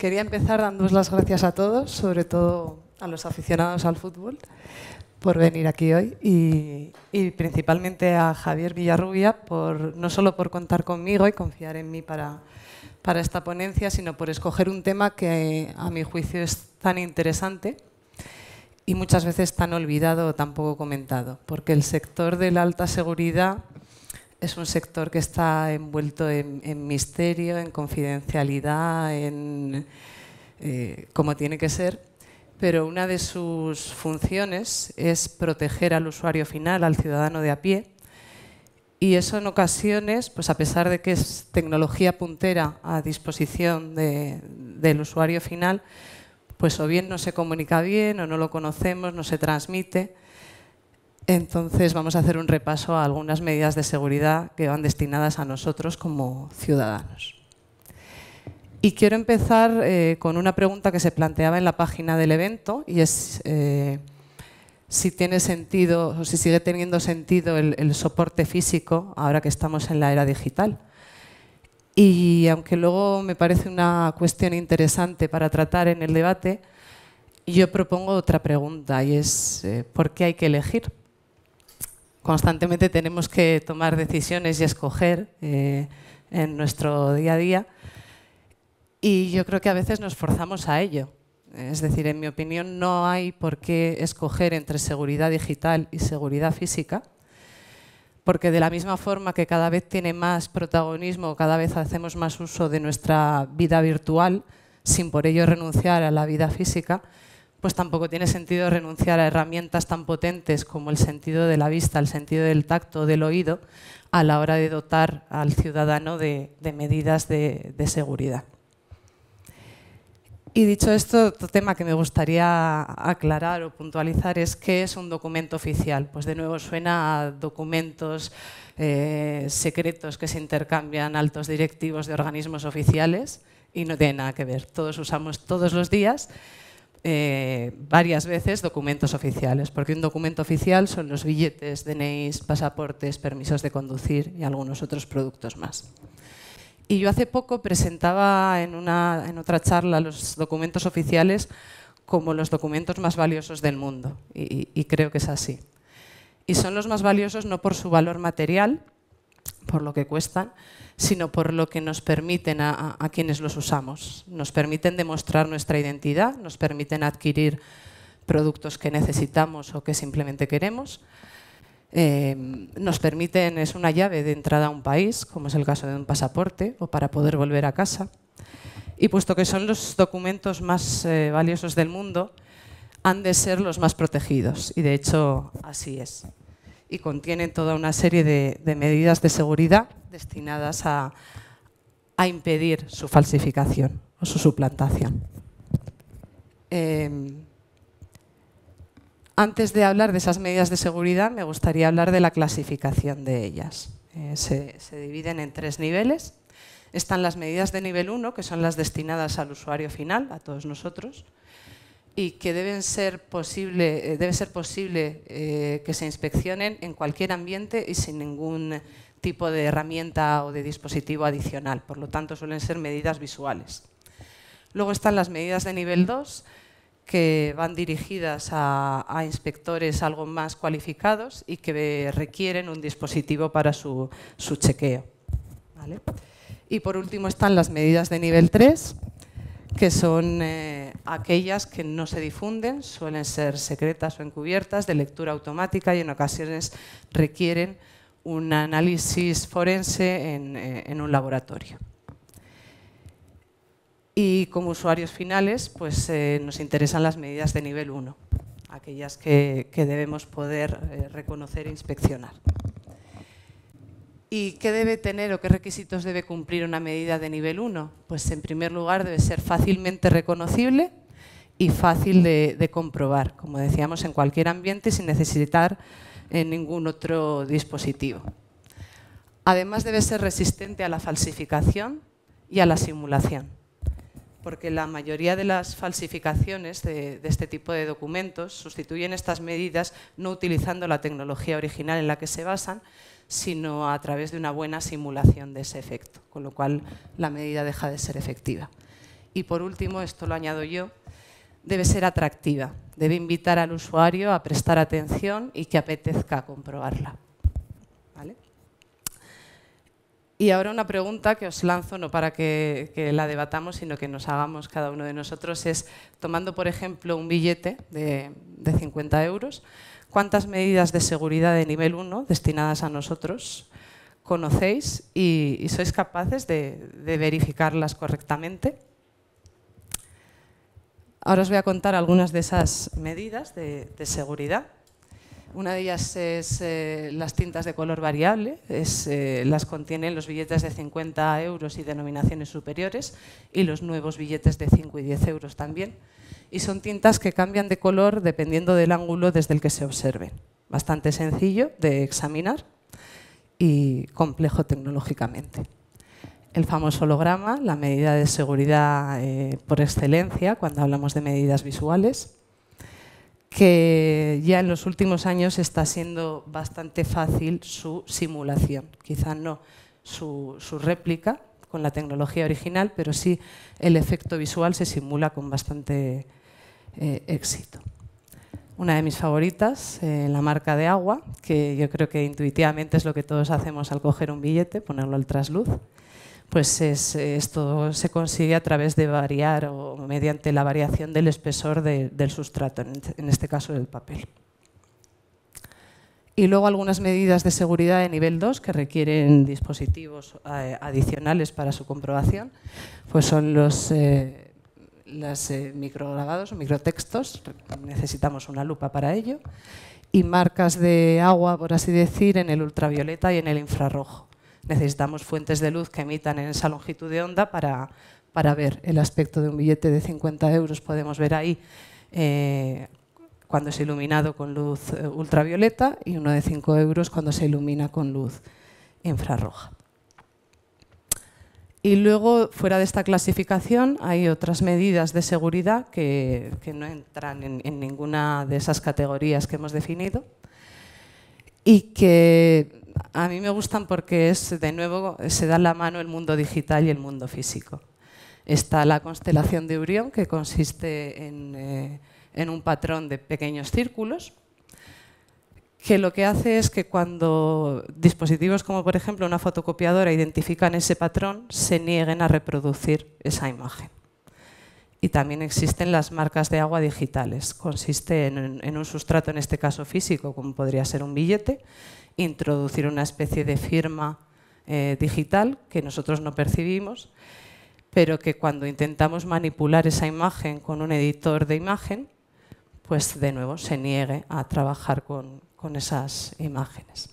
quería empezar dándoos las gracias a todos, sobre todo a los aficionados al fútbol, por venir aquí hoy y principalmente a Javier Villarrubia, no solo por contar conmigo y confiar en mí para esta ponencia, sino por escoger un tema que a mi juicio es tan interesante y muchas veces tan olvidado o tan poco comentado, porque el sector de la alta seguridad es un sector que está envuelto en misterio, en confidencialidad, como tiene que ser, pero una de sus funciones es proteger al usuario final, al ciudadano de a pie, y eso en ocasiones, pues a pesar de que es tecnología puntera a disposición del usuario final, pues o bien no se comunica bien o no lo conocemos, no se transmite. Entonces vamos a hacer un repaso a algunas medidas de seguridad que van destinadas a nosotros como ciudadanos. Y quiero empezar con una pregunta que se planteaba en la página del evento y es si tiene sentido o si sigue teniendo sentido el soporte físico ahora que estamos en la era digital. Y aunque luego me parece una cuestión interesante para tratar en el debate, yo propongo otra pregunta y es ¿por qué hay que elegir? Constantemente tenemos que tomar decisiones y escoger en nuestro día a día y yo creo que a veces nos forzamos a ello. Es decir, en mi opinión no hay por qué escoger entre seguridad digital y seguridad física, porque de la misma forma que cada vez tiene más protagonismo, cada vez hacemos más uso de nuestra vida virtual, sin por ello renunciar a la vida física, pues tampoco tiene sentido renunciar a herramientas tan potentes como el sentido de la vista, el sentido del tacto, del oído, a la hora de dotar al ciudadano de medidas de seguridad. Y dicho esto, otro tema que me gustaría aclarar o puntualizar es qué es un documento oficial. Pues de nuevo suena a documentos secretos que se intercambian altos directivos de organismos oficiales y no tiene nada que ver. Todos usamos todos los días varias veces documentos oficiales, porque un documento oficial son los billetes, DNIs, pasaportes, permisos de conducir y algunos otros productos más. Y yo hace poco presentaba en otra charla los documentos oficiales como los documentos más valiosos del mundo, y creo que es así. Y son los más valiosos no por su valor material, por lo que cuestan, sino por lo que nos permiten a quienes los usamos. Nos permiten demostrar nuestra identidad, nos permiten adquirir productos que necesitamos o que simplemente queremos. Nos permiten, es una llave de entrada a un país, como es el caso de un pasaporte, o para poder volver a casa. Y puesto que son los documentos más valiosos del mundo, han de ser los más protegidos, y de hecho así es. Y contienen toda una serie de medidas de seguridad destinadas a impedir su falsificación o su suplantación. Antes de hablar de esas medidas de seguridad, me gustaría hablar de la clasificación de ellas. Se dividen en 3 niveles. Están las medidas de nivel 1, que son las destinadas al usuario final, a todos nosotros, y que debe ser posible que se inspeccionen en cualquier ambiente y sin ningún tipo de herramienta o de dispositivo adicional. Por lo tanto, suelen ser medidas visuales. Luego están las medidas de nivel 2, que van dirigidas a inspectores algo más cualificados y que requieren un dispositivo para su chequeo. ¿Vale? Y por último están las medidas de nivel 3, que son aquellas que no se difunden, suelen ser secretas o encubiertas, de lectura automática y en ocasiones requieren un análisis forense en un laboratorio. Y como usuarios finales, pues nos interesan las medidas de nivel 1, aquellas que debemos poder reconocer e inspeccionar. ¿Y qué debe tener o qué requisitos debe cumplir una medida de nivel 1? Pues en primer lugar debe ser fácilmente reconocible y fácil de comprobar, como decíamos, en cualquier ambiente sin necesitar ningún otro dispositivo. Además debe ser resistente a la falsificación y a la simulación, porque la mayoría de las falsificaciones de este tipo de documentos sustituyen estas medidas no utilizando la tecnología original en la que se basan, sino a través de una buena simulación de ese efecto, con lo cual la medida deja de ser efectiva. Y por último, esto lo añado yo, debe ser atractiva, debe invitar al usuario a prestar atención y que apetezca comprobarla. ¿Vale? Y ahora una pregunta que os lanzo, no para que la debatamos, sino que nos hagamos cada uno de nosotros, es, tomando por ejemplo un billete de 50 euros, ¿cuántas medidas de seguridad de nivel 1 destinadas a nosotros conocéis y sois capaces de verificarlas correctamente? Ahora os voy a contar algunas de esas medidas de seguridad. Una de ellas es las tintas de color variable, las contienen los billetes de 50 euros y denominaciones superiores y los nuevos billetes de 5 y 10 euros también. Y son tintas que cambian de color dependiendo del ángulo desde el que se observen. Bastante sencillo de examinar y complejo tecnológicamente. El famoso holograma, la medida de seguridad por excelencia cuando hablamos de medidas visuales, que ya en los últimos años está siendo bastante fácil su simulación. Quizá no su réplica con la tecnología original, pero sí el efecto visual se simula con bastante éxito. Una de mis favoritas, la marca de agua, que yo creo que intuitivamente es lo que todos hacemos al coger un billete, ponerlo al trasluz. Pues esto se consigue a través de variar o mediante la variación del espesor del sustrato, en este caso del papel. Y luego algunas medidas de seguridad de nivel 2 que requieren dispositivos adicionales para su comprobación, pues son los micrograbados o microtextos, necesitamos una lupa para ello, y marcas de agua, por así decir, en el ultravioleta y en el infrarrojo. Necesitamos fuentes de luz que emitan en esa longitud de onda para ver el aspecto de un billete de 50 euros. Podemos ver ahí cuando es iluminado con luz ultravioleta y uno de 5 euros cuando se ilumina con luz infrarroja. Y luego, fuera de esta clasificación, hay otras medidas de seguridad que no entran en ninguna de esas categorías que hemos definido y que a mí me gustan porque de nuevo se da la mano el mundo digital y el mundo físico. Está la constelación de Orión, que consiste en un patrón de pequeños círculos, que lo que hace es que cuando dispositivos como por ejemplo una fotocopiadora identifican ese patrón, se nieguen a reproducir esa imagen. Y también existen las marcas de agua digitales. Consiste en un sustrato, en este caso físico, como podría ser un billete, introducir una especie de firma digital que nosotros no percibimos, pero que cuando intentamos manipular esa imagen con un editor de imagen, pues de nuevo se niegue a trabajar con esas imágenes.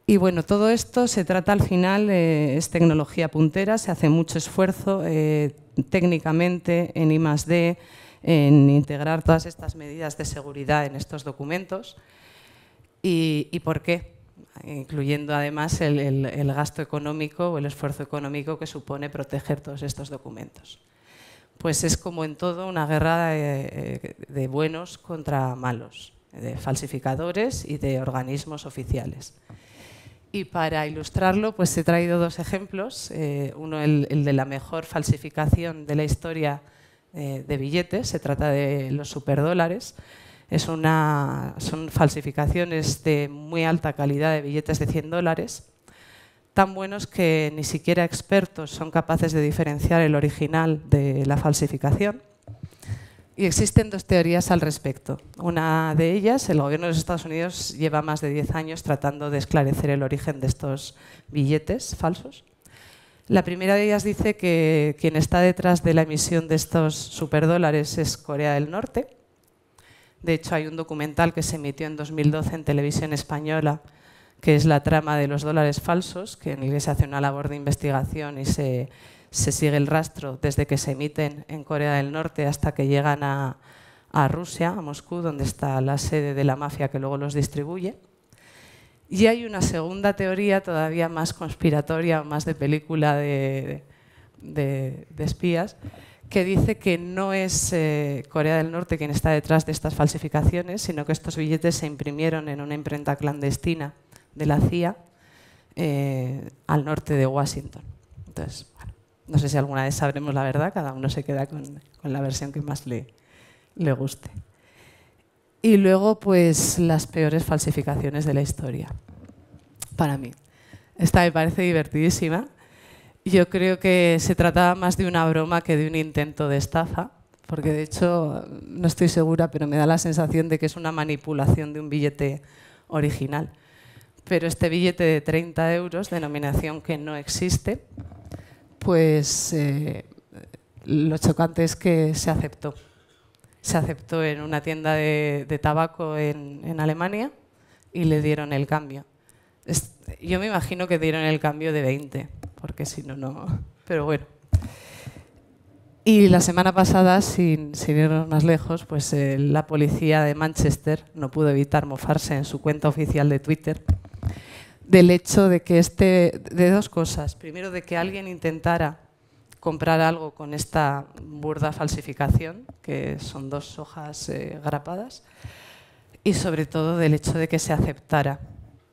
Y bueno, todo esto se trata al final, es tecnología puntera, se hace mucho esfuerzo técnicamente en I+D, en integrar todas estas medidas de seguridad en estos documentos. ¿Y por qué? Incluyendo además el gasto económico o el esfuerzo económico que supone proteger todos estos documentos. Pues es como en todo una guerra de buenos contra malos, de falsificadores y de organismos oficiales. Y para ilustrarlo, pues he traído dos ejemplos. Uno, el de la mejor falsificación de la historia de billetes. Se trata de los superdólares. Son falsificaciones de muy alta calidad de billetes de $100, tan buenos que ni siquiera expertos son capaces de diferenciar el original de la falsificación. Y existen dos teorías al respecto. Una de ellas, el gobierno de los Estados Unidos lleva más de 10 años tratando de esclarecer el origen de estos billetes falsos. La primera de ellas dice que quien está detrás de la emisión de estos superdólares es Corea del Norte. De hecho, hay un documental que se emitió en 2012 en televisión española, que es la trama de los dólares falsos, en el que se hace una labor de investigación y se sigue el rastro desde que se emiten en Corea del Norte hasta que llegan a Rusia, a Moscú, donde está la sede de la mafia que luego los distribuye. Y hay una segunda teoría todavía más conspiratoria, más de película de espías, que dice que no es Corea del Norte quien está detrás de estas falsificaciones, sino que estos billetes se imprimieron en una imprenta clandestina de la CIA al norte de Washington. Entonces, bueno, No sé si alguna vez sabremos la verdad, cada uno se queda con la versión que más le guste. Y luego, pues, las peores falsificaciones de la historia, para mí. Esta me parece divertidísima. Yo creo que se trataba más de una broma que de un intento de estafa, porque de hecho, no estoy segura, pero me da la sensación de que es una manipulación de un billete original. Pero este billete de 30 euros, denominación que no existe, pues lo chocante es que se aceptó. Se aceptó en una tienda de tabaco en Alemania y le dieron el cambio. Yo me imagino que dieron el cambio de 20, porque si no, no. Pero bueno. Y la semana pasada, sin irnos más lejos, pues la policía de Manchester no pudo evitar mofarse en su cuenta oficial de Twitter del hecho de que de dos cosas. Primero, de que alguien intentara comprar algo con esta burda falsificación, que son 2 hojas grapadas, y sobre todo del hecho de que se aceptara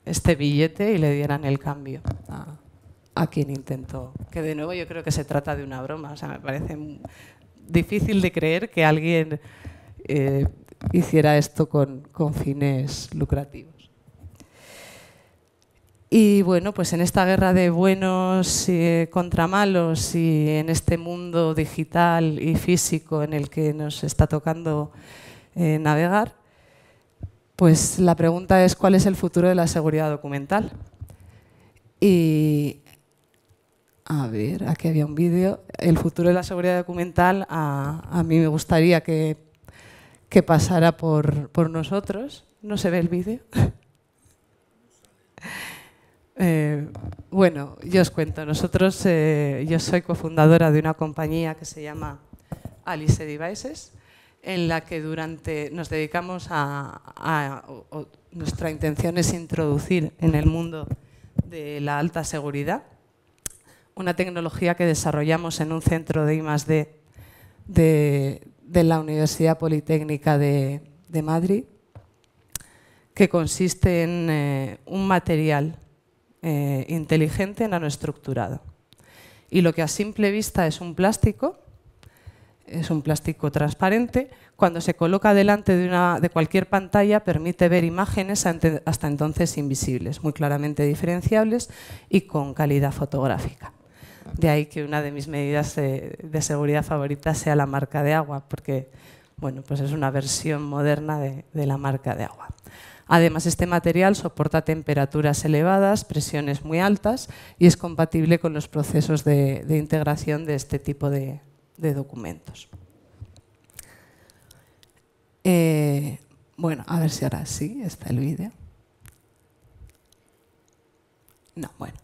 este billete y le dieran el cambio a quien intentó. Que de nuevo yo creo que se trata de una broma. O sea, me parece difícil de creer que alguien hiciera esto con fines lucrativos. Y bueno, pues en esta guerra de buenos contra malos y en este mundo digital y físico en el que nos está tocando navegar, pues la pregunta es ¿cuál es el futuro de la seguridad documental? Y a ver, aquí había un vídeo. El futuro de la seguridad documental a mí me gustaría que pasara por nosotros. ¿No se ve el vídeo? Bueno, yo os cuento. Yo soy cofundadora de una compañía que se llama Alice Devices, en la que nos dedicamos nuestra intención es introducir en el mundo de la alta seguridad una tecnología que desarrollamos en un centro de I+D de la Universidad Politécnica de Madrid, que consiste en un material inteligente nanoestructurado. Y lo que a simple vista es un plástico transparente, cuando se coloca delante de cualquier pantalla permite ver imágenes hasta entonces invisibles, muy claramente diferenciables y con calidad fotográfica. De ahí que una de mis medidas de seguridad favoritas sea la marca de agua, porque bueno, pues es una versión moderna de la marca de agua. Además, este material soporta temperaturas elevadas, presiones muy altas y es compatible con los procesos de integración de este tipo de documentos. Bueno, a ver si ahora sí está el vídeo. No, bueno.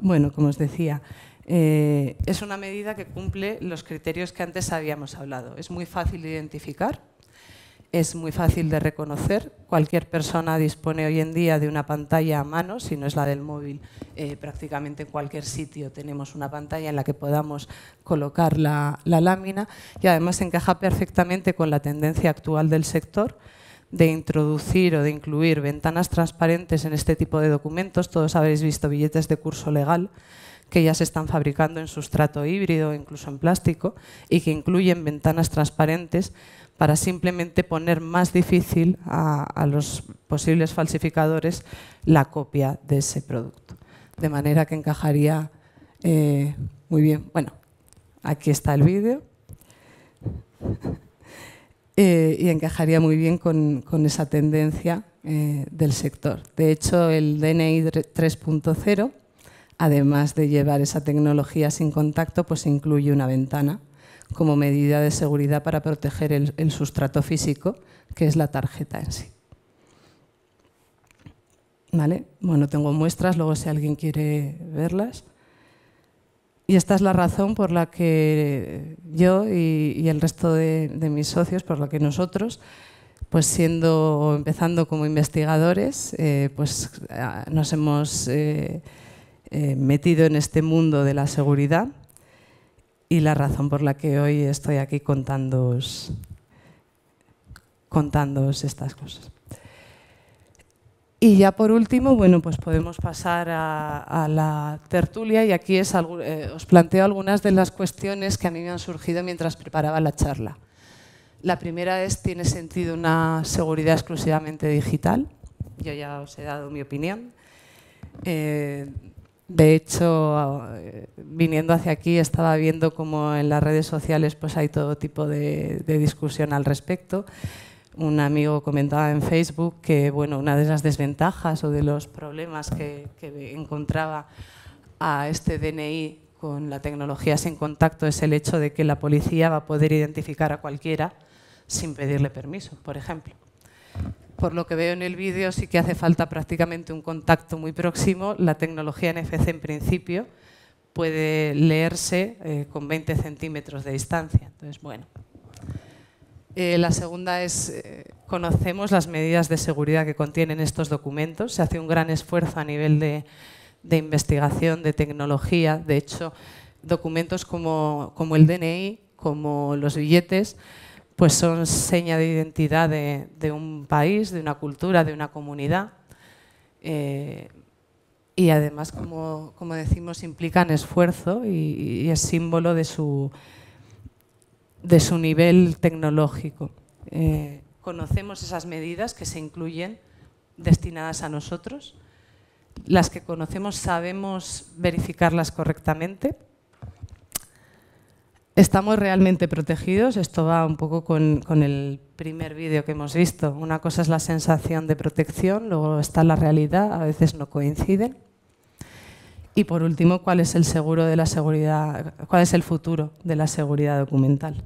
Bueno, como os decía, es una medida que cumple los criterios que antes habíamos hablado. Es muy fácil de identificar, es muy fácil de reconocer. Cualquier persona dispone hoy en día de una pantalla a mano, si no es la del móvil, prácticamente en cualquier sitio tenemos una pantalla en la que podamos colocar la lámina, y además encaja perfectamente con la tendencia actual del sector de introducir o de incluir ventanas transparentes en este tipo de documentos. Todos habréis visto billetes de curso legal que ya se están fabricando en sustrato híbrido, incluso en plástico, y que incluyen ventanas transparentes para simplemente poner más difícil a los posibles falsificadores la copia de ese producto. De manera que encajaría muy bien. Bueno, aquí está el vídeo. Y encajaría muy bien con esa tendencia del sector. De hecho, el DNI 3.0, además de llevar esa tecnología sin contacto, pues incluye una ventana como medida de seguridad para proteger el sustrato físico, que es la tarjeta en sí. ¿Vale? Bueno, tengo muestras, luego si alguien quiere verlas. Y esta es la razón por la que yo y el resto de mis socios, por la que nosotros, pues empezando como investigadores, pues nos hemos metido en este mundo de la seguridad, y la razón por la que hoy estoy aquí contándoos estas cosas. Y ya por último, bueno, pues podemos pasar a la tertulia y aquí os planteo algunas de las cuestiones que a mí me han surgido mientras preparaba la charla. La primera es, ¿tiene sentido una seguridad exclusivamente digital? Yo ya os he dado mi opinión. De hecho, viniendo hacia aquí estaba viendo cómo en las redes sociales pues hay todo tipo de discusión al respecto. Un amigo comentaba en Facebook que bueno, una de las desventajas o de los problemas que encontraba a este DNI con la tecnología sin contacto es el hecho de que la policía va a poder identificar a cualquiera sin pedirle permiso, por ejemplo. Por lo que veo en el vídeo sí que hace falta prácticamente un contacto muy próximo. La tecnología NFC en principio puede leerse con 20 centímetros de distancia. Entonces, bueno. La segunda es, conocemos las medidas de seguridad que contienen estos documentos. Se hace un gran esfuerzo a nivel de investigación, de tecnología. De hecho, documentos como el DNI, como los billetes, pues son seña de identidad de un país, de una cultura, de una comunidad. Y además, como decimos, implican esfuerzo y es símbolo de su nivel tecnológico. Conocemos esas medidas que se incluyen destinadas a nosotros. Las que conocemos sabemos verificarlas correctamente. ¿Estamos realmente protegidos? Esto va un poco con el primer vídeo que hemos visto. Una cosa es la sensación de protección, luego está la realidad, a veces no coinciden. Y por último, ¿cuál es el seguro de la seguridad? ¿Cuál es el futuro de la seguridad documental?